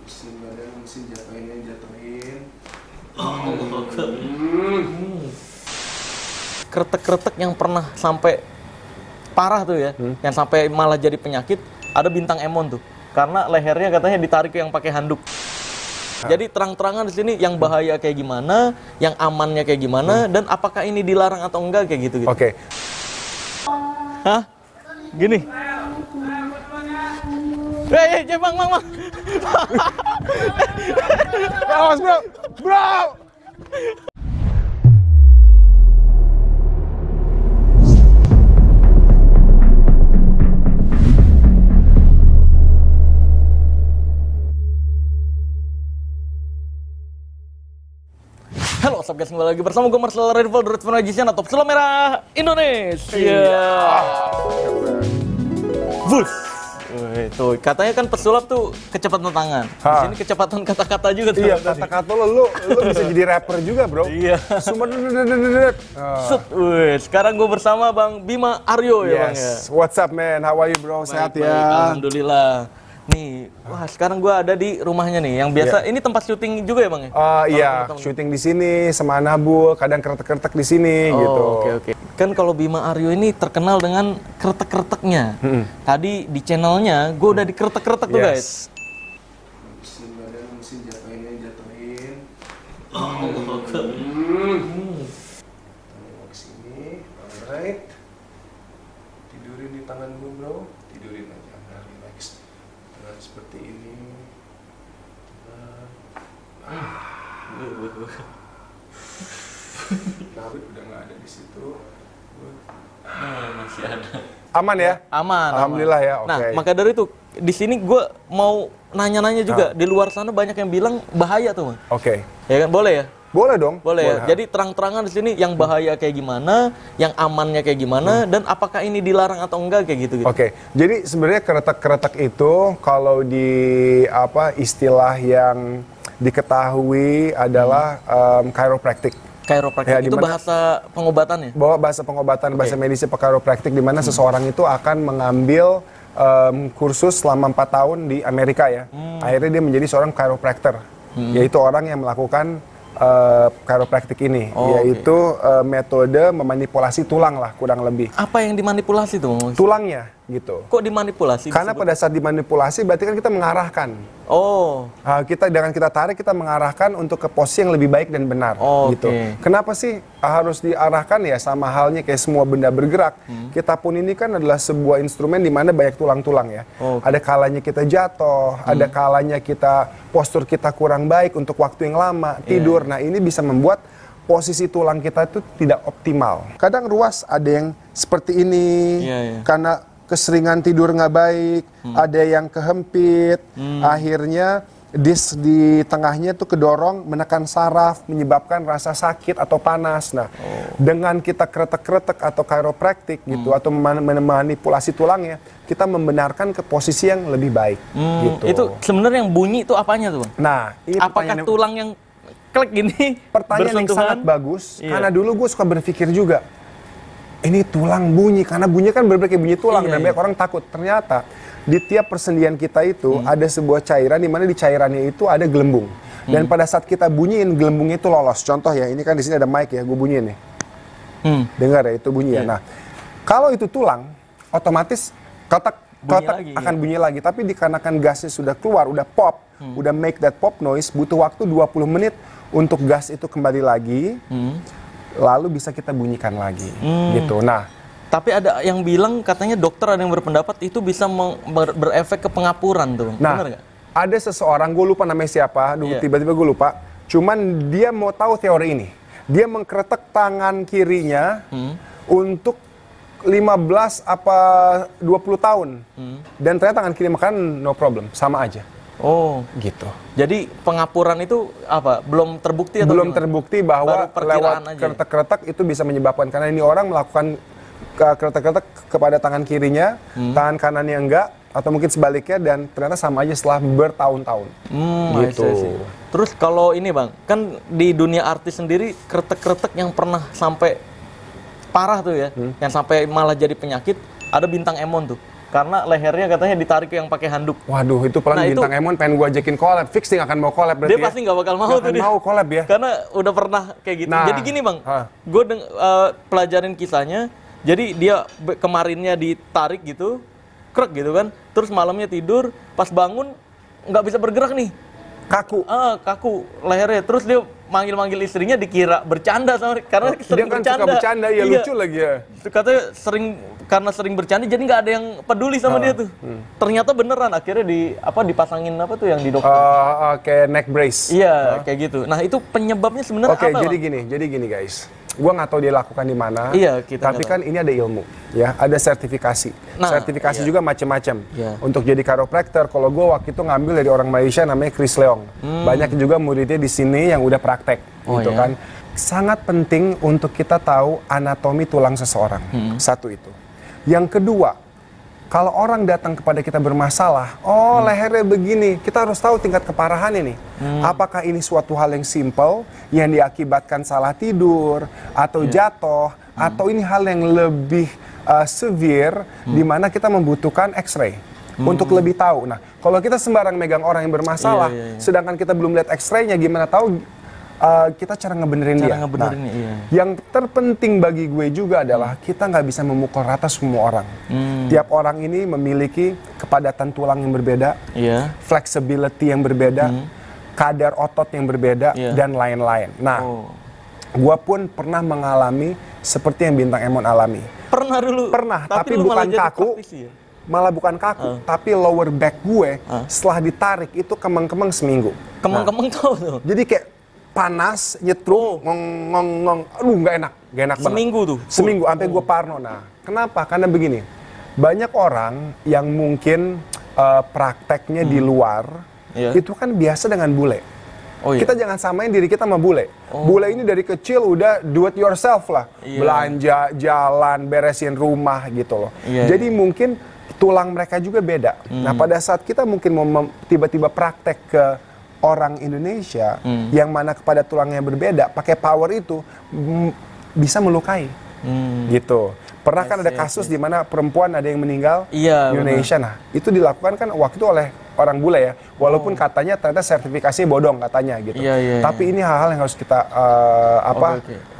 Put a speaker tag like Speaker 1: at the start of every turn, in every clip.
Speaker 1: Mesin badan, mesin jatuhin.
Speaker 2: Kretek-kretek yang pernah sampai parah tuh ya, yang sampai malah jadi penyakit, ada bintang Emon tuh. Karena lehernya katanya ditarik yang pakai handuk. Jadi terang-terangan di sini yang bahaya kayak gimana, yang amannya kayak gimana, dan apakah ini dilarang atau enggak kayak gitu.
Speaker 1: Oke.
Speaker 2: Hah? Gini. Bang.
Speaker 1: Awas bro, bro.
Speaker 2: Halo, what's up guys, kembali lagi bersama gue Marcel Rival dari Magician atau Pesulap Merah Indonesia. Bus. Tuh, katanya kan pesulap tuh kecepatan tangan. Di sini kecepatan kata-kata juga tuh.
Speaker 1: Iya, kata-kata lu bisa jadi rapper juga, bro.
Speaker 2: Iya.
Speaker 1: Sumber
Speaker 2: Sekarang gue bersama Bang Bima Aryo ya, Bang ya.
Speaker 1: What's up, man? How are you, bro? Sehat
Speaker 2: Baik,
Speaker 1: ya?
Speaker 2: Alhamdulillah. Nih, wah sekarang gue ada di rumahnya nih. Yang biasa ini tempat syuting juga ya, Bang ya?
Speaker 1: Iya, syuting di sini sama Nabul, kadang kretek-kretek di sini gitu.
Speaker 2: Oke. Kan kalau Bima Aryo ini terkenal dengan kretek-kreteknya. Tadi di channelnya gue udah dikretek-kretek tuh guys.
Speaker 1: Mesin badan, mesin jatuhin. Tengok sini, alright. Tidurin di tangan gue, bro. Tidurin aja, nah, relax. Nah, seperti ini. Narik udah nggak ada di situ.
Speaker 2: Masih ada.
Speaker 1: Aman ya?
Speaker 2: Aman.
Speaker 1: Alhamdulillah ya, oke.
Speaker 2: Nah, maka dari itu di sini gue mau nanya-nanya juga. Di luar sana banyak yang bilang bahaya tuh, Bang.
Speaker 1: Oke.
Speaker 2: Ya kan, boleh ya?
Speaker 1: Boleh dong.
Speaker 2: Boleh ya. Jadi terang-terangan di sini yang bahaya kayak gimana, yang amannya kayak gimana, dan apakah ini dilarang atau enggak kayak gitu.
Speaker 1: Oke. Jadi sebenarnya kretek-kretek itu kalau di istilah yang diketahui adalah chiropractic.
Speaker 2: Chiropractic
Speaker 1: Ya,
Speaker 2: itu bahasa pengobatannya?
Speaker 1: Bahasa pengobatan, bahasa medisnya chiropractic, di mana seseorang itu akan mengambil kursus selama 4 tahun di Amerika ya. Akhirnya dia menjadi seorang chiropractor, yaitu orang yang melakukan chiropractic ini, yaitu metode memanipulasi tulang lah kurang lebih.
Speaker 2: Apa yang dimanipulasi tuh, Bang?
Speaker 1: Tulangnya gitu.
Speaker 2: Kok dimanipulasi?
Speaker 1: Karena pada saat dimanipulasi berarti kan kita mengarahkan. Dengan kita tarik, kita mengarahkan untuk ke posisi yang lebih baik dan benar gitu. Kenapa sih harus diarahkan ya? Sama halnya kayak semua benda bergerak. Kita pun ini kan adalah sebuah instrumen di mana banyak tulang-tulang ya. Ada kalanya kita jatuh, ada kalanya postur kita kurang baik untuk waktu yang lama, tidur. Nah, ini bisa membuat posisi tulang kita itu tidak optimal. Kadang ruas ada yang seperti ini karena keseringan tidur nggak baik, ada yang kehempit, akhirnya disk di tengahnya tuh kedorong, menekan saraf, menyebabkan rasa sakit atau panas. Nah, dengan kita kretek-kretek atau chiropractic gitu, atau memanipulasi tulangnya, kita membenarkan ke posisi yang lebih baik. Gitu.
Speaker 2: Itu sebenarnya yang bunyi itu apanya tuh, Bang?
Speaker 1: Nah, ini
Speaker 2: apakah tulang yang klik gini?
Speaker 1: Pertanyaan yang sangat bagus, karena dulu gue suka berpikir juga, ini tulang bunyi, karena bunyi kan berbagai bunyi tulang, dan banyak orang takut. Ternyata di tiap persendian kita itu ada sebuah cairan, di mana di cairannya itu ada gelembung. Dan pada saat kita bunyiin, gelembungnya itu lolos. Contoh ya, ini kan di sini ada mic ya, gue bunyiin nih. Dengar ya, itu bunyi ya. Nah, kalau itu tulang, otomatis kotak akan bunyi lagi. Tapi dikarenakan gasnya sudah keluar, udah pop, udah make that pop noise, butuh waktu 20 menit untuk gas itu kembali lagi. Lalu bisa kita bunyikan lagi, gitu. Nah,
Speaker 2: tapi ada yang bilang katanya dokter ada yang berpendapat itu bisa berefek ke pengapuran tuh.
Speaker 1: Nah, benar nggak? Ada seseorang, gue lupa namanya siapa, tiba-tiba gue lupa. Cuman dia mau tahu teori ini. Dia mengkretek tangan kirinya untuk 15 apa 20 tahun. Dan ternyata tangan kiri makan no problem, sama aja. Gitu.
Speaker 2: Jadi pengapuran itu apa? Belum terbukti atau
Speaker 1: belum terbukti bahwa lewat kretek-kretek itu bisa menyebabkan, karena ini orang melakukan kretek-kretek kepada tangan kirinya, tangan kanannya enggak, atau mungkin sebaliknya, dan ternyata sama aja setelah bertahun-tahun. Gitu.
Speaker 2: Terus kalau ini, Bang, kan di dunia artis sendiri kretek-kretek yang pernah sampai parah tuh ya, yang sampai malah jadi penyakit, ada bintang Emon tuh. karena lehernya katanya ditarik yang pakai handuk.
Speaker 1: Waduh, itu pelan bintang Emon pengen gue ajakin collab. Fix nih akan mau collab berarti.
Speaker 2: Dia pasti nggak bakal mau tuh.
Speaker 1: Mau collab ya.
Speaker 2: Karena udah pernah kayak gitu. Jadi gini bang, gue pelajarin kisahnya. Jadi dia kemarinnya ditarik gitu, krek gitu kan. Terus malamnya tidur, pas bangun nggak bisa bergerak nih. Kaku lehernya. Terus dia manggil istrinya, dikira bercanda sama karena sering
Speaker 1: dia kan
Speaker 2: bercanda.
Speaker 1: Suka bercanda, ya lucu lagi ya.
Speaker 2: Katanya karena sering bercanda jadi nggak ada yang peduli sama dia tuh. Ternyata beneran akhirnya dipasangin apa tuh yang di dokter.
Speaker 1: Kayak neck brace.
Speaker 2: Iya, kayak gitu. Nah, itu penyebabnya sebenarnya apa?
Speaker 1: Oke, jadi gini guys. Gua nggak tahu dia lakukan di mana.
Speaker 2: Iya,
Speaker 1: tapi kan ini ada ilmu, ya, ada sertifikasi. Sertifikasi juga macam-macam. Untuk jadi chiropractor, kalau gua waktu itu ngambil dari orang Malaysia namanya Chris Leong. Banyak juga muridnya di sini yang udah praktek, gitu kan. Sangat penting untuk kita tahu anatomi tulang seseorang. Satu itu. Yang kedua, kalau orang datang kepada kita bermasalah, lehernya begini, kita harus tahu tingkat keparahannya nih. Apakah ini suatu hal yang simple, yang diakibatkan salah tidur, atau jatuh, atau ini hal yang lebih severe, di mana kita membutuhkan X-ray untuk lebih tahu. Nah, kalau kita sembarang megang orang yang bermasalah, sedangkan kita belum lihat X-ray-nya, gimana tahu kita cara ngebenerin dia. Yang terpenting bagi gue juga adalah kita nggak bisa memukul rata semua orang. Tiap orang ini memiliki kepadatan tulang yang berbeda, flexibility yang berbeda, kadar otot yang berbeda, dan lain-lain. Nah, gue pun pernah mengalami seperti yang Bintang Emon alami.
Speaker 2: Pernah dulu.
Speaker 1: Pernah, tapi bukan kaku. Malah bukan kaku, tapi lower back gue setelah ditarik itu kemeng-kemeng seminggu.
Speaker 2: Kemeng-kemeng tuh.
Speaker 1: Jadi kayak panas, nyetrum, ngong, aduh nggak enak banget.
Speaker 2: Seminggu tuh?
Speaker 1: Seminggu, sampai gue parno. Nah, kenapa? Karena begini, banyak orang yang mungkin prakteknya di luar, itu kan biasa dengan bule. Kita jangan samain diri kita sama bule. Bule ini dari kecil udah do it yourself lah. Belanja, jalan, beresin rumah gitu loh. Jadi mungkin tulang mereka juga beda. Nah, pada saat kita mungkin mau tiba-tiba praktek ke orang Indonesia yang mana kepada tulangnya berbeda, pakai power itu bisa melukai, gitu. Pernah kan ada kasus di mana perempuan ada yang meninggal di Indonesia. Nah, itu dilakukan kan waktu itu oleh orang bule ya, walaupun katanya ternyata sertifikasi bodong katanya gitu. Tapi ini hal-hal yang harus kita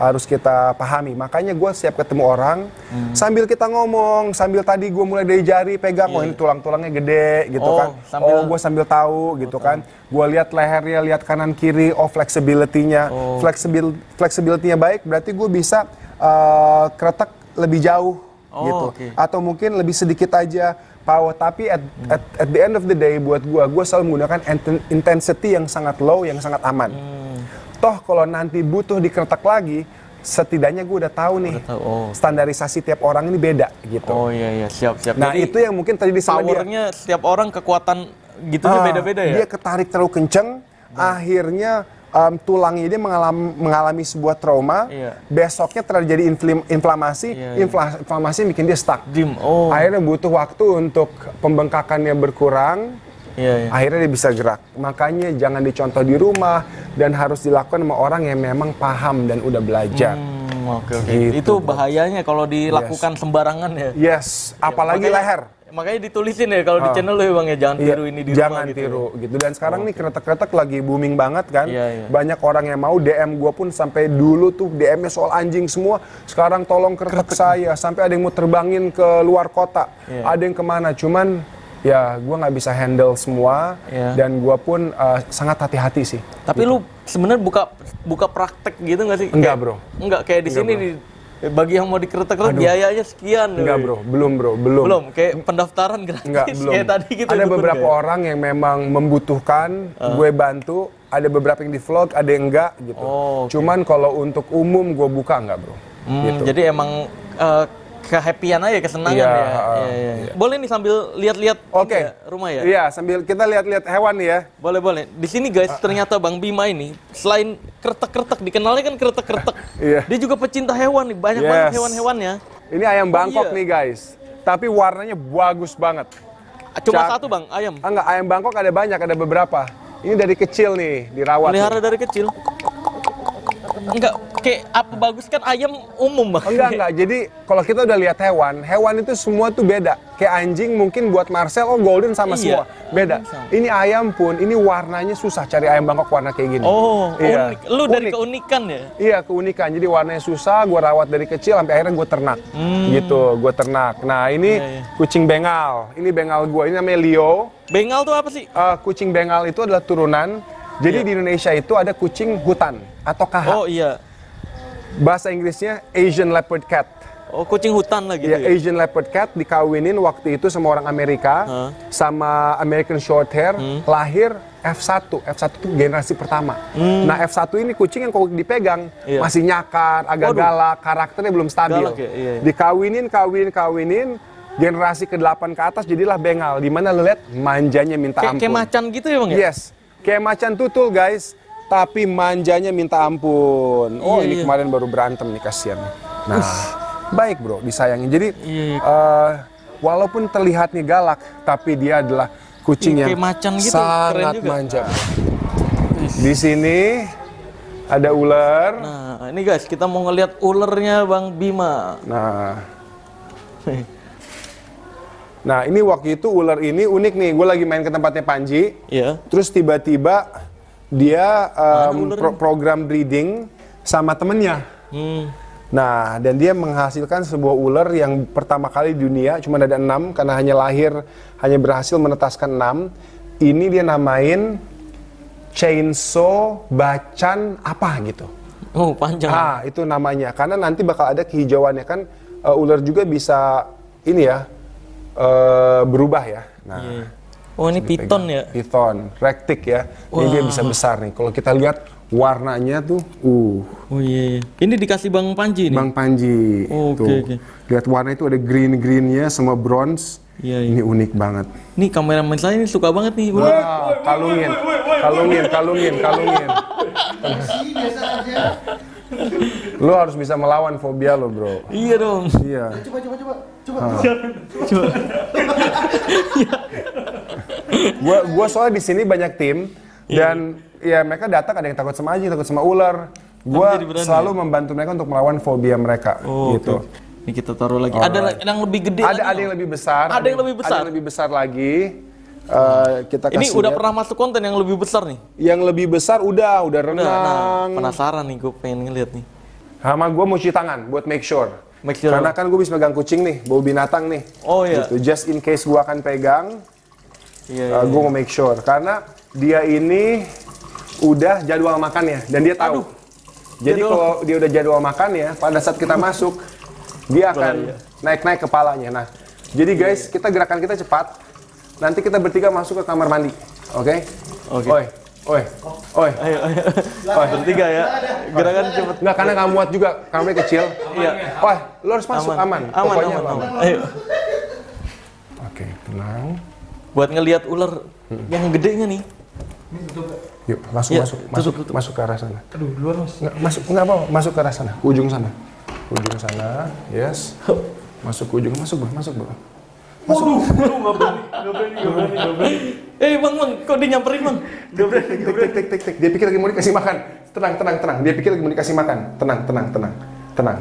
Speaker 1: harus kita pahami. Makanya gue setiap ketemu orang, sambil kita ngomong, sambil tadi gue mulai dari jari pegang, ini tulang-tulangnya gede gitu kan. Gue sambil tahu gitu kan. Gue lihat lehernya, lihat kanan kiri, flexibility-nya, flexibility-nya baik, berarti gue bisa kretek lebih jauh gitu. Atau mungkin lebih sedikit aja power, tapi at the end of the day buat gue selalu menggunakan intensity yang sangat low, yang sangat aman. Toh kalau nanti butuh dikretek lagi, setidaknya gue udah tahu nih standarisasi tiap orang ini beda gitu.
Speaker 2: Siap.
Speaker 1: Nah, jadi itu yang mungkin tadi sama dia.
Speaker 2: Powernya setiap orang, kekuatan gitunya beda-beda ya. Dia
Speaker 1: ketarik terlalu kenceng, akhirnya tulangnya dia mengalami sebuah trauma, besoknya terjadi inflamasi, inflamasi bikin dia stuck. Akhirnya butuh waktu untuk pembengkakannya berkurang, akhirnya dia bisa gerak. Makanya jangan dicontoh di rumah dan harus dilakukan sama orang yang memang paham dan udah belajar.
Speaker 2: Gitu, itu bahayanya kalau dilakukan sembarangan ya.
Speaker 1: Apalagi leher.
Speaker 2: Makanya ditulisin ya kalau di channel lo ya Bang ya, jangan tiru ini di rumah.
Speaker 1: Jangan tiru gitu. Dan sekarang nih kretek-kretek lagi booming banget kan. Banyak orang yang mau DM gue pun sampai dulu tuh DM-nya soal anjing semua. Sekarang tolong kretek saya. Sampai ada yang mau terbangin ke luar kota. Ada yang kemana. Cuman ya gue nggak bisa handle semua. Dan gue pun sangat hati-hati sih.
Speaker 2: Tapi gitu. Lu sebenarnya buka praktek gitu nggak sih?
Speaker 1: Enggak bro.
Speaker 2: Enggak kayak di sini nih. Bagi yang mau dikretek-kretek biayanya sekian.
Speaker 1: Enggak bro, belum.
Speaker 2: Kayak pendaftaran gratis.
Speaker 1: Enggak, belum.
Speaker 2: Kayak tadi gitu.
Speaker 1: Ada beberapa orang yang memang membutuhkan, gue bantu. Ada beberapa yang di vlog, ada yang enggak gitu. Cuman kalau untuk umum gue buka enggak bro. Gitu.
Speaker 2: Jadi emang kehappyan aja, kesenangan ya. Boleh nih sambil lihat-lihat rumah ya?
Speaker 1: Iya, sambil kita lihat-lihat hewan nih ya.
Speaker 2: Boleh. Di sini guys, ternyata Bang Bima ini selain kretek-kretek, dikenalnya kan kretek-kretek. Dia juga pecinta hewan nih, banyak banget hewan-hewannya.
Speaker 1: Ini ayam Bangkok nih guys. Tapi warnanya bagus banget.
Speaker 2: Cuma satu Bang, ayam?
Speaker 1: Enggak, ayam Bangkok ada banyak, ada beberapa. Ini dari kecil nih, dirawat.
Speaker 2: Pelihara dari kecil? Enggak, kayak apa bagus kan ayam umum Bang.
Speaker 1: Enggak. Jadi kalau kita udah lihat hewan itu semua tuh beda. Kayak anjing mungkin buat Marcel, golden sama semua. Beda. Ini ayam pun, ini warnanya susah cari ayam Bangkok warna kayak gini.
Speaker 2: Iya. Lu dari keunikan ya?
Speaker 1: Iya, keunikan. Jadi warnanya susah, gue rawat dari kecil sampai akhirnya gue ternak. Gitu, gue ternak. Nah, ini kucing Bengal. Ini Bengal gue, ini namanya Leo.
Speaker 2: Bengal tuh apa sih?
Speaker 1: Kucing Bengal itu adalah turunan. Jadi di Indonesia itu ada kucing hutan atau KH.
Speaker 2: Oh iya.
Speaker 1: Bahasa Inggrisnya Asian Leopard Cat.
Speaker 2: Oh, kucing hutan lah gitu ya?
Speaker 1: Asian Leopard Cat dikawinin waktu itu sama orang Amerika, sama American Shorthair, lahir F1. F1 itu generasi pertama. Nah, F1 ini kucing yang kalau dipegang masih nyakar, agak galak, karakternya belum stabil.
Speaker 2: Galak ya? Iya.
Speaker 1: Dikawinin, generasi ke-8 ke atas jadilah Bengal. Dimana lo lihat manjanya minta ampun.
Speaker 2: Kayak macan gitu ya Bang ya?
Speaker 1: Yes, kayak macan tutul guys. Tapi manjanya minta ampun. Oh, ini kemarin baru berantem nih, kasihan. Nah, baik bro, disayangin. Jadi walaupun terlihatnya galak, tapi dia adalah kucing yang
Speaker 2: macan gitu,
Speaker 1: sangat manja. Di sini ada ular.
Speaker 2: Nah, ini guys, kita mau ngeliat ularnya Bang Bima.
Speaker 1: Nah, ini waktu itu ular ini unik nih. Gue lagi main ke tempatnya Panji.
Speaker 2: Iya.
Speaker 1: Terus tiba-tiba dia program breeding sama temennya. Nah, dan dia menghasilkan sebuah ular yang pertama kali di dunia, cuma ada 6 karena hanya berhasil menetaskan 6. Ini dia namain chainsaw bacan apa gitu.
Speaker 2: Oh, panjang.
Speaker 1: Itu namanya. Karena nanti bakal ada kehijauannya kan, ular juga bisa ini ya, berubah ya. Nah,
Speaker 2: oh, ini piton ya?
Speaker 1: Piton, rektik ya. Ini dia bisa besar nih. Kalau kita lihat warnanya tuh,
Speaker 2: Oh iya. Ini dikasih Bang Panji nih?
Speaker 1: Bang Panji.
Speaker 2: Oke.
Speaker 1: Lihat warna itu ada green-greennya sama bronze.
Speaker 2: Iya.
Speaker 1: Ini unik banget.
Speaker 2: Nih kameramen saya ini suka banget nih.
Speaker 1: Wah, kalungin. Lo harus bisa melawan fobia lo, bro.
Speaker 2: Iya dong.
Speaker 1: Iya.
Speaker 3: Coba.
Speaker 1: Gua soalnya di sini banyak tim dan ya mereka datang, ada yang takut sama anjing, takut sama ular. Gua selalu membantu mereka untuk melawan fobia mereka. Gitu.
Speaker 2: Ini kita taruh lagi. Ada yang lebih gede.
Speaker 1: Ada yang lebih besar.
Speaker 2: Ada yang lebih besar.
Speaker 1: Ada yang lebih besar lagi. Kita
Speaker 2: ini udah pernah masuk konten yang lebih besar nih?
Speaker 1: Yang lebih besar udah renang.
Speaker 2: Nah, penasaran nih, gue pengen ngeliat nih.
Speaker 1: Sama gue mau cuci tangan buat make sure. Karena kan gue bisa pegang kucing nih, bau binatang nih.
Speaker 2: Oh iya.
Speaker 1: Gitu. Just in case gue akan pegang, gue mau make sure. Karena dia ini udah jadwal makannya dan dia tahu. Jadi kalau dia udah jadwal makannya, pada saat kita masuk, dia akan naik-naik kepalanya. Nah, jadi guys, gerakan kita cepat. Nanti kita bertiga masuk ke kamar mandi, oke? Oi.
Speaker 2: Ayo. Bertiga ya. Gerakan cepet.
Speaker 1: Nggak, karena nggak muat juga, kamarnya kecil.
Speaker 2: Iya.
Speaker 1: Lo harus masuk aman. Pokoknya aman.
Speaker 2: Ayo.
Speaker 1: Oke, tenang.
Speaker 2: Buat ngelihat ular yang gedenya nih.
Speaker 1: Yuk, masuk ke arah sana.
Speaker 3: Aduh, duluan Mas.
Speaker 1: Masuk ke arah sana, ke ujung sana. Ujung sana, yes. Masuk ke ujung, masuk bro.
Speaker 3: Waduh, nggak berani.
Speaker 2: Bang, kok dia nyamperin Bang?
Speaker 3: Nggak berani.
Speaker 1: Tik. Dia pikir lagi mau dikasih makan. Tenang. Dia pikir lagi mau dikasih makan. Tenang.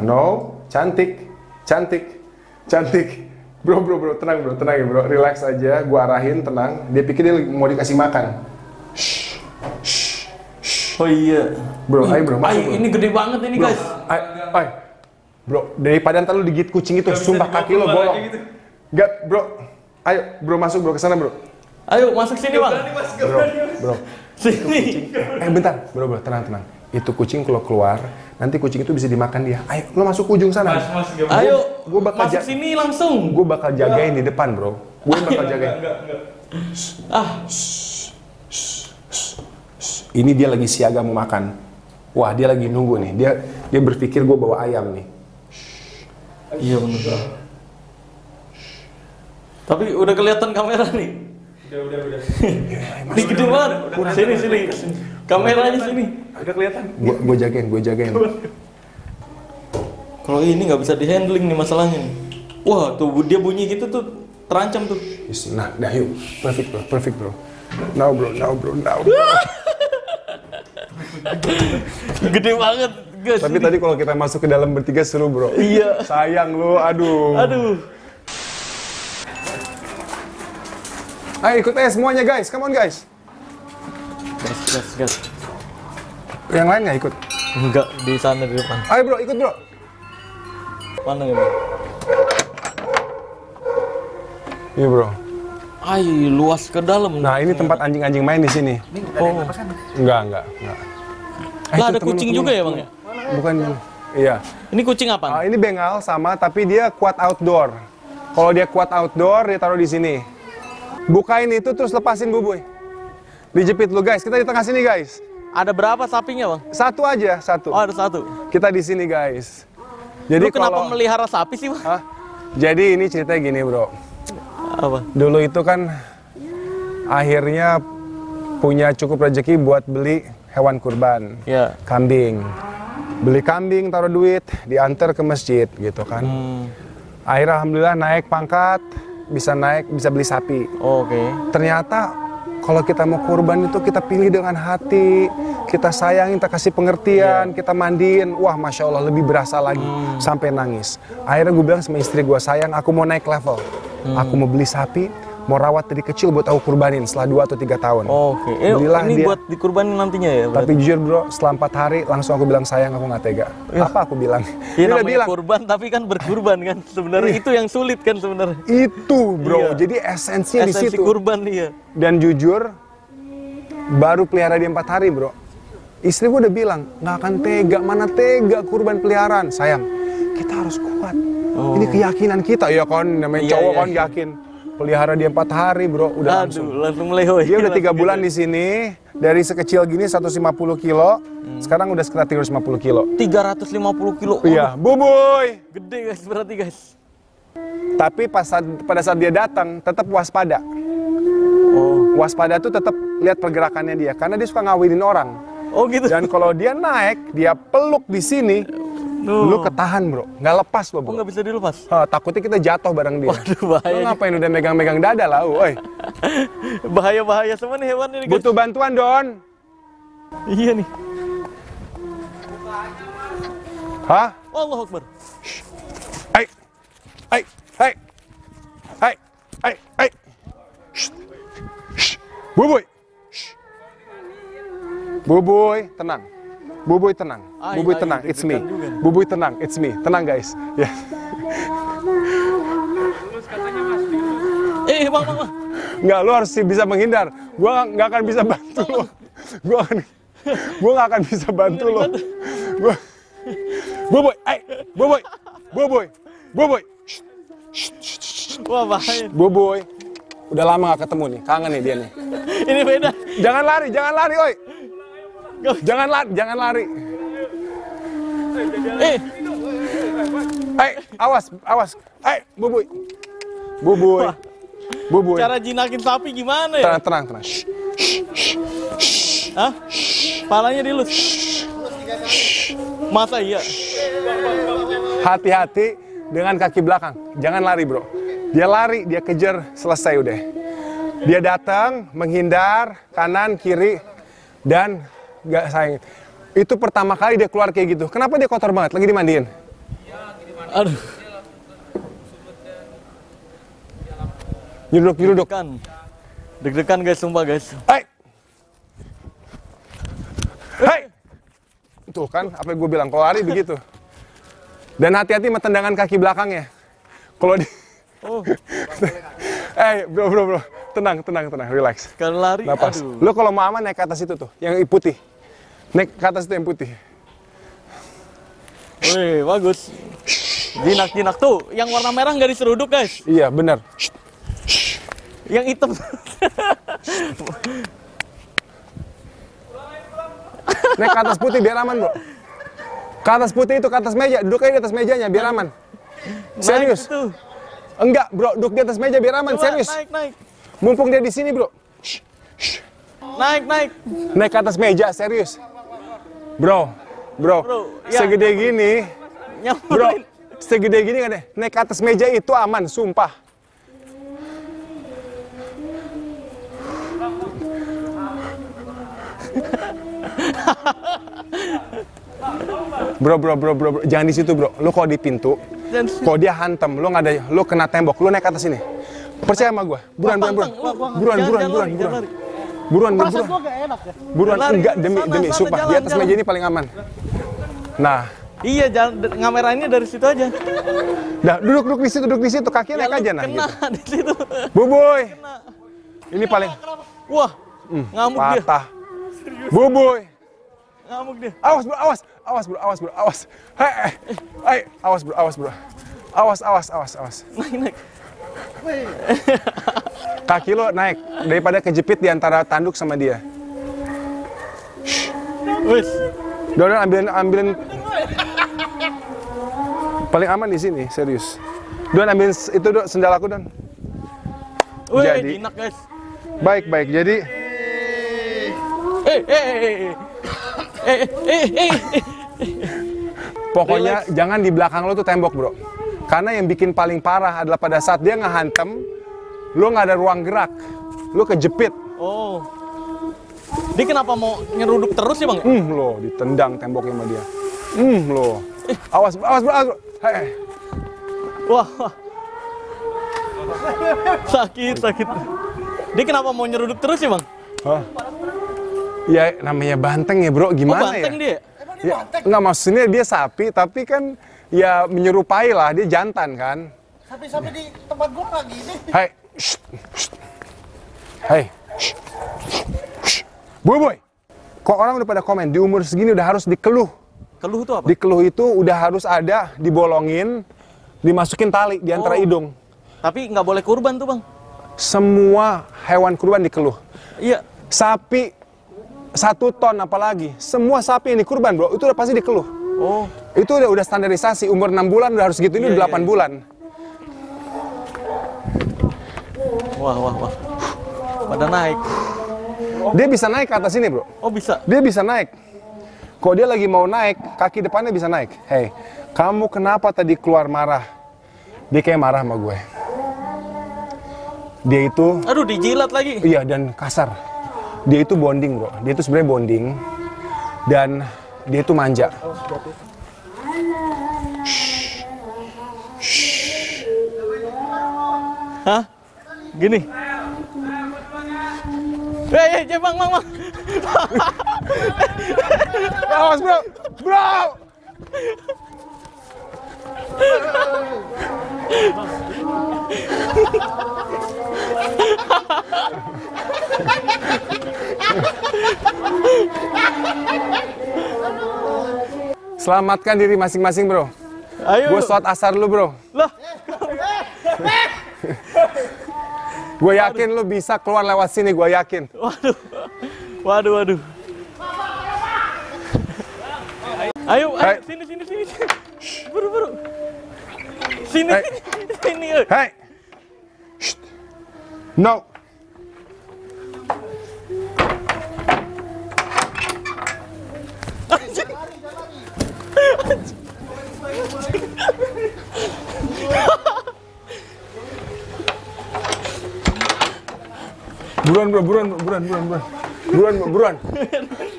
Speaker 1: No, cantik. Bro, tenang ya bro. Relax aja, gua arahin, tenang. Dia pikir dia mau dikasih makan. Shh.
Speaker 2: Oh iya.
Speaker 1: Bro, ayo bro, masuk bro.
Speaker 2: Ini gede banget ini guys.
Speaker 1: Ayo. Bro, daripada ntar lu digigit kucing itu, sumpah kaki lu bolong. Gak, bro. Ayo, bro, masuk bro, ke sana bro.
Speaker 2: Ayo, masuk sini Bang.
Speaker 1: Bro.
Speaker 2: Sini.
Speaker 1: Bentar. Bro, tenang. Itu kucing kalau keluar, nanti kucing itu bisa dimakan dia. Ayo, lo masuk ke ujung sana.
Speaker 2: Ayo, gua bakal masuk sini langsung.
Speaker 1: Gue bakal jagain di depan, bro. Gue bakal jagain. Ini dia lagi siaga mau makan. Wah, dia lagi nunggu nih. Dia berpikir gue bawa ayam nih.
Speaker 2: Iya benar. Tapi udah kelihatan kamera nih.
Speaker 3: Udah.
Speaker 2: Ini gede banget. Sini. Kameranya sini.
Speaker 3: Udah kelihatan.
Speaker 1: Gue jagain.
Speaker 2: Kalau ini nggak bisa dihandling nih masalahnya. Wah, tuh dia bunyi gitu tuh terancam tuh.
Speaker 1: Nah, yuk. Perfect bro. Now bro.
Speaker 2: Gede banget. gas.
Speaker 1: Tapi tadi kalau kita masuk ke dalam bertiga seru, bro.
Speaker 2: Iya.
Speaker 1: Sayang lu, aduh.
Speaker 2: Aduh.
Speaker 1: Ayo ikut semuanya guys, come on guys.
Speaker 2: Gas.
Speaker 1: Yang lain nggak ikut?
Speaker 2: Enggak, di sana di depan.
Speaker 1: Ayo bro, ikut bro.
Speaker 2: Mana ya, Bro?
Speaker 1: Iya bro.
Speaker 2: Ay, luas ke dalam.
Speaker 1: Nah, ini tempat anjing-anjing main di sini.
Speaker 2: Oh.
Speaker 1: Enggak.
Speaker 2: Lah ada kucing juga ya, Bang ya?
Speaker 1: Bukan. Iya.
Speaker 2: Ini kucing apa?
Speaker 1: Ini bengal sama, tapi dia kuat outdoor. Kalau dia kuat outdoor, dia taruh di sini. Bukain itu terus lepasin Bubuy. Dijepit lu guys. Kita di tengah sini guys.
Speaker 2: Ada berapa sapinya, Bang?
Speaker 1: Satu aja, satu.
Speaker 2: Oh, ada satu.
Speaker 1: Kita di sini guys. Jadi
Speaker 2: lu kenapa melihara sapi sih, Bang?
Speaker 1: Hah? Jadi ini ceritanya gini, bro.
Speaker 2: Apa?
Speaker 1: Dulu itu kan akhirnya punya cukup rezeki buat beli hewan kurban.
Speaker 2: Ya.
Speaker 1: Kambing. Beli kambing, taruh duit, diantar ke masjid gitu kan. Akhirnya alhamdulillah naik pangkat, bisa beli sapi.
Speaker 2: Oke.
Speaker 1: Ternyata kalau kita mau kurban itu kita pilih dengan hati, kita sayangin, kita kasih pengertian, kita mandiin, wah masya Allah lebih berasa lagi, sampai nangis. Akhirnya gue bilang sama istri gue, sayang aku mau naik level, aku mau beli sapi, mau rawat dari kecil buat aku kurbanin setelah 2 atau 3 tahun.
Speaker 2: Oke.
Speaker 1: Belilah
Speaker 2: Ini
Speaker 1: dia.
Speaker 2: buat dikurbanin nantinya ya?
Speaker 1: Tapi jujur bro, setelah 4 hari langsung aku bilang sayang aku nggak tega. Apa aku bilang?
Speaker 2: Iya,
Speaker 1: Dia udah
Speaker 2: namanya
Speaker 1: bilang.
Speaker 2: kurban tapi kan berkurban kan sebenarnya. Itu yang sulit kan sebenarnya.
Speaker 1: Itu bro,
Speaker 2: Iya.
Speaker 1: jadi esensinya di
Speaker 2: Esensi
Speaker 1: situ.
Speaker 2: kurban dia.
Speaker 1: Dan jujur, baru pelihara dia 4 hari bro. Istri gue udah bilang, nggak akan tega, mana tega kurban peliharaan. Sayang, kita harus kuat. Ini keyakinan kita, ya kan, namanya cowok kan yakin. Pelihara dia 4 hari bro, udah langsung.
Speaker 2: Langsung melehoy.
Speaker 1: Dia udah 3 bulan di sini, dari sekecil gini 150 kilo, sekarang udah sekitar 350 kilo.
Speaker 2: 350 kilo.
Speaker 1: Iya, Bubuy.
Speaker 2: Gede guys, berarti guys.
Speaker 1: Tapi pada saat dia datang, tetap waspada. Waspada tuh tetap lihat pergerakannya dia, karena dia suka ngawinin orang.
Speaker 2: Oh gitu.
Speaker 1: Dan kalau dia naik, dia peluk di sini, lu ketahan bro, nggak lepas lo bro.
Speaker 2: Oh nggak bisa dilepas?
Speaker 1: Takutnya kita jatuh bareng dia.
Speaker 2: Waduh bahaya.
Speaker 1: Lu ngapain udah megang-megang dada lah, woi.
Speaker 2: Bahaya semua nih hewan ini guys.
Speaker 1: Butuh bantuan Don.
Speaker 2: Iya nih.
Speaker 1: Hah?
Speaker 2: Allahu Akbar.
Speaker 1: Hai. Bubuy. Bubuy, tenang. Bubuy tenang. Bubuy tenang, it's me. Bubuy tenang, it's me. Tenang guys. Ya.
Speaker 2: Bang.
Speaker 1: Nggak, lu harus bisa menghindar. Gua nggak akan bisa bantu lo. Gua nggak akan bisa bantu lo. Bubuy.
Speaker 2: Wah bahaya.
Speaker 1: Bubuy. Udah lama gak ketemu nih, kangen nih dia nih.
Speaker 2: Ini beda.
Speaker 1: Jangan lari, oi. Jangan lari. Awas. Bubuy.
Speaker 2: Cara jinakin sapi gimana ya?
Speaker 1: Tenang.
Speaker 2: Hah? Palanya dilus. Masa iya?
Speaker 1: Hati-hati dengan kaki belakang. Jangan lari, bro. Dia lari, dia kejar, selesai udah. Dia datang, menghindar, kanan, kiri, dan gak sayang. Itu pertama kali dia keluar kayak gitu. Kenapa dia kotor banget? Lagi dimandiin?
Speaker 2: Aduh.
Speaker 1: Nyeruduk.
Speaker 2: Deg-degan guys, sumpah guys.
Speaker 1: Hai. Tuh kan, apa yang gue bilang, kalau lari begitu. Dan hati-hati sama tendangan kaki belakangnya. Kalau di... bro. Tenang, relax.
Speaker 2: Kalau lari,
Speaker 1: napas.
Speaker 2: aduh.
Speaker 1: Lo kalau mau aman naik ke atas itu tuh, yang putih. Naik ke atas itu yang putih.
Speaker 2: Wih, bagus. Jinak tuh, yang warna merah nggak diseruduk guys.
Speaker 1: Iya, benar.
Speaker 2: Yang hitam.
Speaker 1: Naik ke atas putih biar aman, bro. Ke atas putih itu, ke atas meja. Duduk aja di atas mejanya biar aman. Serius. Enggak, bro. Duduk di atas meja biar aman.
Speaker 2: Coba,
Speaker 1: serius.
Speaker 2: Naik.
Speaker 1: Mumpung dia di sini, bro.
Speaker 2: Naik.
Speaker 1: Naik ke atas meja, serius. Bro,
Speaker 2: ya.
Speaker 1: segede gini.
Speaker 2: Nyamperin.
Speaker 1: Bro, segede gini kan deh. Naik ke atas meja itu aman, sumpah. Bro, jangan di situ bro. Lu kalau di pintu, kalau dia hantem, lu kena tembok, lu naik ke atas sini. Percaya sama gua. Buruan. Buruan, enggak demi sumpah. Di atas meja ini paling aman. Nah.
Speaker 2: Iya, ngamerainnya dari situ aja.
Speaker 1: Nah, duduk di situ, kaki naik aja nah.
Speaker 2: Kena
Speaker 1: gitu.
Speaker 2: di situ.
Speaker 1: Buboy. Ini paling.
Speaker 2: Wah, ngamuk dia.
Speaker 1: Patah. Buboy.
Speaker 2: Ngamuk dia.
Speaker 1: Awas bro. Hei, awas bro. Awas.
Speaker 2: Naik.
Speaker 1: Kaki lo naik daripada kejepit di antara tanduk sama dia.
Speaker 2: Wes.
Speaker 1: Don, ambilin. Paling aman di sini, serius. Don, ambilin itu Don, sendal aku Don.
Speaker 2: Jadi, jinak guys.
Speaker 1: Baik. Jadi. Pokoknya jangan di belakang lo tuh tembok bro. Karena yang bikin paling parah adalah pada saat dia ngehantem, lo nggak ada ruang gerak, lo kejepit.
Speaker 2: Oh. Dia kenapa mau nyeruduk terus sih bang?
Speaker 1: Lo ditendang temboknya sama dia. Lo. Awas bro. Hei.
Speaker 2: Wah. Sakit. Dia kenapa mau nyeruduk terus sih bang?
Speaker 1: Hah? Ya namanya banteng ya bro, gimana
Speaker 2: banteng
Speaker 1: ya?
Speaker 2: Emang
Speaker 1: dia banteng? Enggak, maksudnya dia sapi, tapi kan ya menyerupai lah, dia jantan kan.
Speaker 3: Sapi-sapi di tempat gua nggak gini.
Speaker 1: Hei. Hei. Boy. Kok orang udah pada komen, di umur segini udah harus dikeluh.
Speaker 2: Keluh itu apa?
Speaker 1: Dikeluh itu udah harus ada, dibolongin, dimasukin tali di antara hidung.
Speaker 2: Tapi nggak boleh kurban tuh bang?
Speaker 1: Semua hewan kurban dikeluh.
Speaker 2: Iya.
Speaker 1: Sapi 1 ton apalagi, semua sapi yang dikurban bro, itu udah pasti dikeluh.
Speaker 2: Oh.
Speaker 1: Itu udah standarisasi, umur 6 bulan udah harus gitu, ini udah 8 bulan.
Speaker 2: Wah. Pada naik.
Speaker 1: Dia bisa naik ke atas sini bro.
Speaker 2: Oh bisa?
Speaker 1: Dia bisa naik. Kalau dia lagi mau naik, kaki depannya bisa naik. Hei, kamu kenapa tadi keluar marah? Dia kayak marah sama gue. Dia itu...
Speaker 2: Aduh, dijilat lagi.
Speaker 1: Iya, dan kasar. Dia itu bonding bro. Dia itu sebenarnya bonding. Dan dia itu manja.
Speaker 2: Hah? Gini? Bang.
Speaker 1: Awas bro! Selamatkan diri masing-masing bro.
Speaker 2: Ayo.
Speaker 1: Gue sholat asar lu bro.
Speaker 2: Lah.
Speaker 1: Gue yakin lu bisa keluar lewat sini, gue yakin.
Speaker 2: Waduh. Ayo, sini. Buru. Sini.
Speaker 1: Hei. No. Buruan.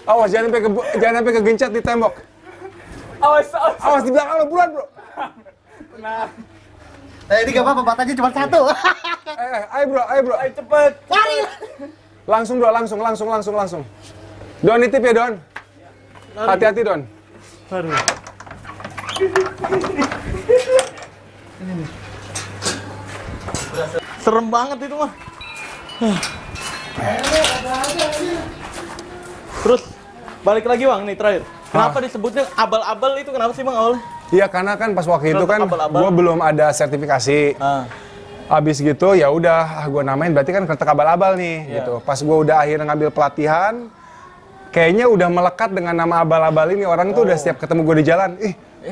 Speaker 1: Awas jangan sampai kegencet di tembok. Awas di belakang lo, buruan bro.
Speaker 3: Nah. Ini gak apa-apa, batanya cuma 1.
Speaker 1: Ayo bro.
Speaker 3: Ayo cepet.
Speaker 1: Lari. Langsung bro, langsung. Don nitip ya Don. Hati-hati Don.
Speaker 2: Aduh. Serem banget itu mah. Terus balik lagi bang nih terakhir. Kenapa disebutnya abal-abal itu kenapa sih bang awalnya?
Speaker 1: Iya karena kan pas waktu itu kan gue belum ada sertifikasi. Abis gitu ya udah gue namain berarti kan kretek abal-abal nih gitu. Pas gue udah akhirnya ngambil pelatihan, kayaknya udah melekat dengan nama abal-abal ini. Orang tuh udah setiap ketemu gue di jalan,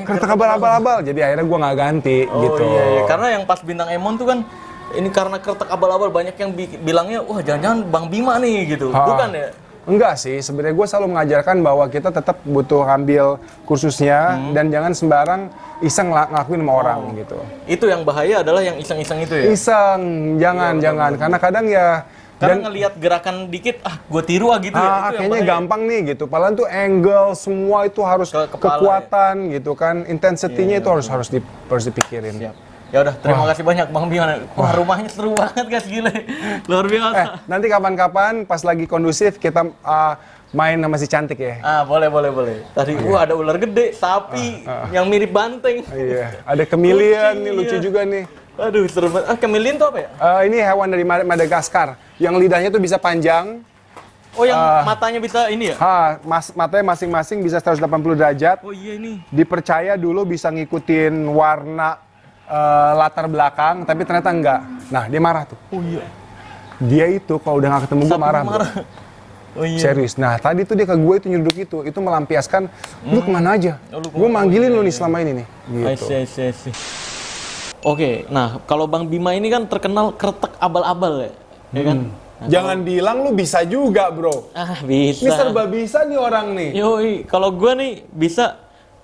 Speaker 1: kretek abal-abal. Jadi akhirnya gue nggak ganti gitu.
Speaker 2: Iya. Karena yang pas Bintang Emon tuh kan ini karena kretek abal-abal banyak yang bilangnya wah jangan-jangan Bang Bima nih gitu. Bukan ya?
Speaker 1: Enggak sih, sebenarnya gue selalu mengajarkan bahwa kita tetap butuh ambil kursusnya dan jangan sembarang iseng ngelakuin sama orang gitu.
Speaker 2: Itu yang bahaya adalah yang iseng-iseng itu ya?
Speaker 1: Iseng, jangan. Karena kadang ya
Speaker 2: Karena ngelihat gerakan dikit, gue tiru gitu ya. Itu
Speaker 1: kayaknya gampang nih gitu. Padahal tuh angle semua itu harus kekuatan gitu kan, intensitinya itu harus dipikirin.
Speaker 2: Siap. Ya udah, terima kasih banyak Bang Bima. Wah, rumahnya seru banget guys, gila. Luar biasa.
Speaker 1: Nanti kapan-kapan pas lagi kondusif kita main sama si cantik ya.
Speaker 2: Boleh. Tadi ada ular gede, sapi yang mirip banteng.
Speaker 1: Iya, ada chameleon nih, lucu juga nih.
Speaker 2: Aduh, seru banget. Chameleon tuh apa ya?
Speaker 1: Ini hewan dari Madagaskar yang lidahnya tuh bisa panjang.
Speaker 2: Oh, yang matanya bisa ini ya?
Speaker 1: Matanya masing-masing bisa 180 derajat.
Speaker 2: Oh iya ini.
Speaker 1: Dipercaya dulu bisa ngikutin warna latar belakang, tapi ternyata enggak. Nah, dia marah tuh.
Speaker 2: Oh iya.
Speaker 1: Dia itu kalau udah gak ketemu gue marah.
Speaker 2: Oh iya.
Speaker 1: Serius. Nah, tadi tuh dia ke gue itu nyeruduk itu melampiaskan, lu kemana aja? Gue manggilin lu nih selama ini nih. Gitu.
Speaker 2: I see. Oke, nah kalau Bang Bima ini kan terkenal kretek abal-abal ya, ya kan? Nah,
Speaker 1: jangan bilang lu bisa juga, bro.
Speaker 2: Bisa.
Speaker 1: Ini serba bisa nih orang nih.
Speaker 2: Yoi, kalau gue nih bisa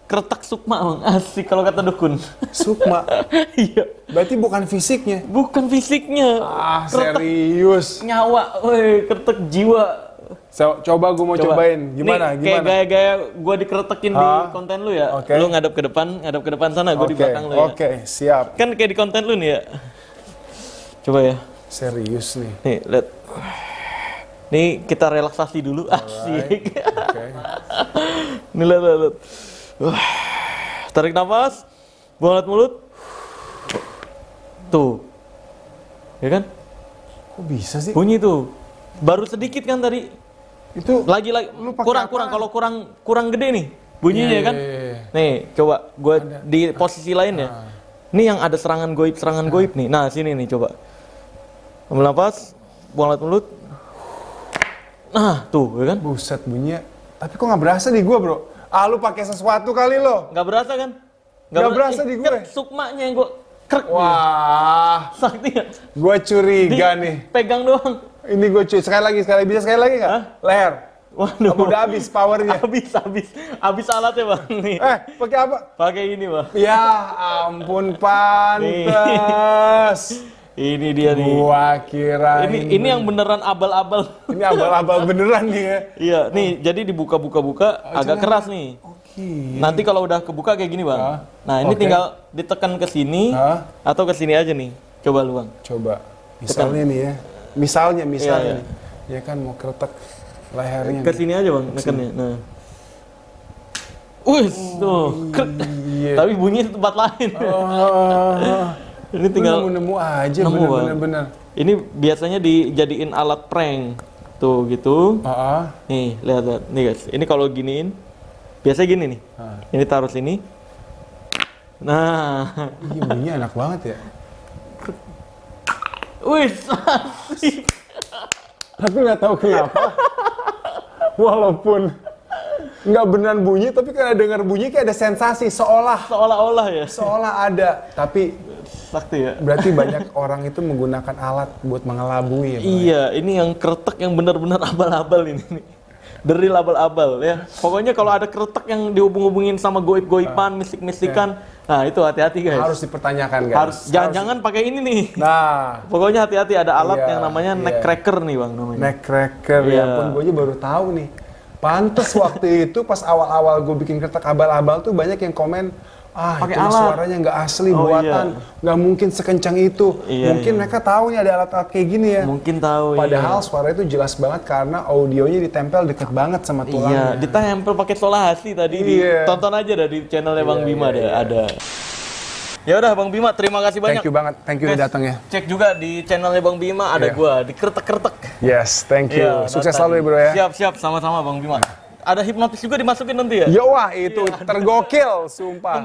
Speaker 2: kretek sukma, Bang. Asik kalau kata dukun.
Speaker 1: Sukma?
Speaker 2: Iya.
Speaker 1: Berarti bukan fisiknya?
Speaker 2: Bukan fisiknya.
Speaker 1: Serius?
Speaker 2: Nyawa, kretek jiwa.
Speaker 1: Coba gue mau cobain. Gimana?
Speaker 2: Kayak gaya-gaya gue dikretekin di konten lu ya. Okay. Lu ngadep ke depan sana, gue di belakang lu ya.
Speaker 1: Oke, siap.
Speaker 2: Kan kayak di konten lu nih ya. Coba ya.
Speaker 1: Serius nih.
Speaker 2: Nih, lihat. Nih kita relaksasi dulu. Asik.
Speaker 1: Okay.
Speaker 2: Nih lihat. Tarik nafas. Buang lewat mulut. Tuh. Ya kan?
Speaker 1: Kok bisa sih?
Speaker 2: Bunyi tuh. Baru sedikit kan tadi. Itu lagi kurang kalau kurang gede nih bunyinya kan. Nih, coba gue di posisi lain ya. Ini yang ada serangan goib nih. Nah, sini nih coba. Ambil nafas, buang lewat mulut. Nah, tuh, ya kan?
Speaker 1: Buset bunyinya. Tapi kok nggak berasa di gue, bro? Lu pakai sesuatu kali lo?
Speaker 2: Nggak berasa kan?
Speaker 1: Nggak berasa di gue.
Speaker 2: Sukmanya yang gue krek.
Speaker 1: Wah.
Speaker 2: Sakti ya?
Speaker 1: Gue curiga nih.
Speaker 2: Pegang doang.
Speaker 1: Ini gue sekali lagi bisa sekali lagi nggak? Leher.
Speaker 2: Waduh.
Speaker 1: Udah habis powernya.
Speaker 2: Habis alatnya Bang. Nih.
Speaker 1: Pakai apa?
Speaker 2: Pakai ini Bang.
Speaker 1: Ya ampun, pantes.
Speaker 2: Ini dia nih.
Speaker 1: Gua kira
Speaker 2: ini yang beneran abal-abal.
Speaker 1: Ini abal-abal beneran nih ya.
Speaker 2: Iya, nih jadi dibuka agak keras nih.
Speaker 1: Oke.
Speaker 2: Nanti kalau udah kebuka kayak gini Bang. Nah, ini tinggal ditekan ke sini atau ke sini aja nih. Coba lu Bang.
Speaker 1: Coba. Misalnya nih ya. Misalnya nih. Ya kan mau kretek lehernya.
Speaker 2: Ke sini aja Bang, nekannya. Nah. Wih, tuh. Tapi bunyi di tempat lain. Ini tinggal
Speaker 1: nemu aja bener-bener.
Speaker 2: Ini biasanya dijadiin alat prank. Tuh gitu. Nih, lihat. Nih guys, ini kalau giniin biasanya gini nih. Ini taruh sini. Nah,
Speaker 1: iya bunyinya enak banget ya.
Speaker 2: Wih, asik.
Speaker 1: Tapi nggak tahu kenapa. Walaupun nggak beneran bunyi, tapi karena dengar bunyi kayak ada sensasi
Speaker 2: seolah-olah ya.
Speaker 1: Seolah ada, tapi
Speaker 2: sakti ya.
Speaker 1: Berarti banyak orang itu menggunakan alat buat mengelabui ya.
Speaker 2: Iya, ini yang kretek yang benar-benar abal-abal ini nih. Deril abal-abal ya. Pokoknya kalau ada kretek yang dihubung-hubungin sama goib-goiban, mistik-mistikan, nah itu hati-hati guys.
Speaker 1: Harus dipertanyakan guys.
Speaker 2: Jangan pakai ini nih.
Speaker 1: Nah,
Speaker 2: pokoknya hati-hati, ada alat yang namanya neck cracker nih Bang namanya.
Speaker 1: Neck cracker, ya ampun gue aja baru tahu nih. Pantes waktu itu pas awal-awal gue bikin kretek abal-abal tuh banyak yang komen,
Speaker 2: pakai
Speaker 1: itu suaranya nggak asli, buatan, nggak mungkin sekencang itu. Mungkin mereka tahu nih ada alat-alat kayak gini ya.
Speaker 2: Mungkin tahu.
Speaker 1: Padahal suara itu jelas banget karena audionya ditempel deket banget sama tulangnya.
Speaker 2: Iya, ditempel pakai solasi tadi. Tonton aja dah di channelnya Bang Bima ada. Ya udah Bang Bima, terima kasih banyak.
Speaker 1: Thank you udah datang ya.
Speaker 2: Cek juga di channelnya Bang Bima, ada gua di kretek-kretek.
Speaker 1: Yes, thank you. Sukses selalu ya bro ya.
Speaker 2: Siap, sama-sama Bang Bima. Ada hipnotis juga dimasukin nanti ya?
Speaker 1: Ya wah itu tergokil, sumpah.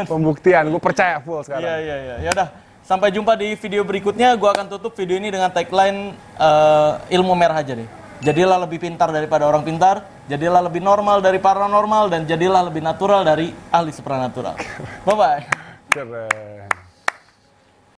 Speaker 1: Pembuktian, gue percaya full sekarang.
Speaker 2: Iya. Ya udah, sampai jumpa di video berikutnya. Gue akan tutup video ini dengan tagline ilmu merah aja deh. Jadilah lebih pintar daripada orang pintar, jadilah lebih normal dari paranormal, dan jadilah lebih natural dari ahli supranatural. Bye-bye.
Speaker 1: Keren.